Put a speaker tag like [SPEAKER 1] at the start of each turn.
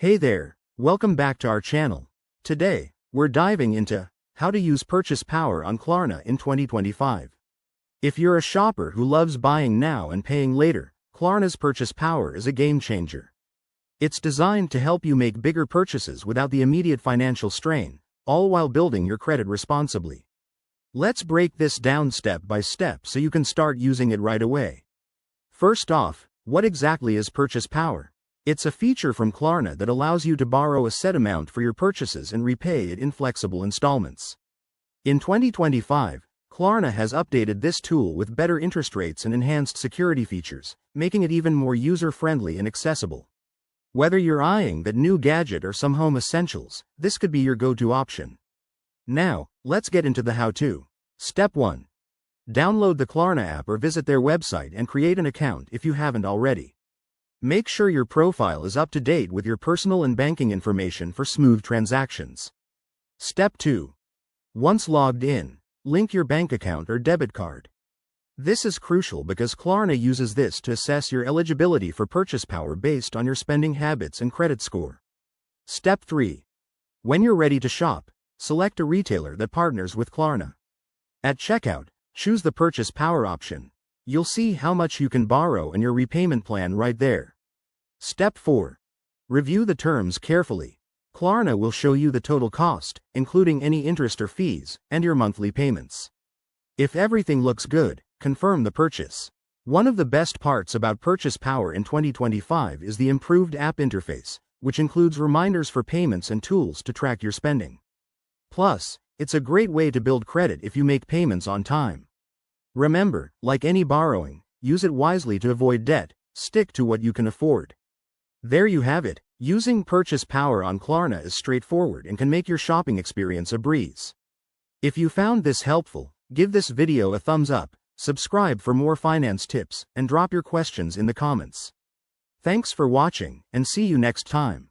[SPEAKER 1] Hey there, welcome back to our channel. Today, we're diving into how to use purchase power on Klarna in 2025. If you're a shopper who loves buying now and paying later, Klarna's purchase power is a game changer. It's designed to help you make bigger purchases without the immediate financial strain, all while building your credit responsibly. Let's break this down step by step so you can start using it right away. First off, what exactly is purchase power? It's a feature from Klarna that allows you to borrow a set amount for your purchases and repay it in flexible installments. In 2025, Klarna has updated this tool with better interest rates and enhanced security features, making it even more user-friendly and accessible. Whether you're eyeing that new gadget or some home essentials, this could be your go-to option. Now, let's get into the how-to. Step 1. Download the Klarna app or visit their website and create an account if you haven't already. Make sure your profile is up to date with your personal and banking information for smooth transactions. Step 2. Once logged in, link your bank account or debit card. This is crucial because Klarna uses this to assess your eligibility for purchase power based on your spending habits and credit score. Step 3. When you're ready to shop, select a retailer that partners with Klarna. At checkout, choose the purchase power option. You'll see how much you can borrow and your repayment plan right there. Step 4. Review the terms carefully. Klarna will show you the total cost, including any interest or fees, and your monthly payments. If everything looks good, confirm the purchase. One of the best parts about purchase power in 2025 is the improved app interface, which includes reminders for payments and tools to track your spending. Plus, it's a great way to build credit if you make payments on time. Remember, like any borrowing, use it wisely to avoid debt. Stick to what you can afford. There you have it. Using purchase power on Klarna is straightforward and can make your shopping experience a breeze. If you found this helpful, give this video a thumbs up, subscribe for more finance tips, and drop your questions in the comments. Thanks for watching, and see you next time.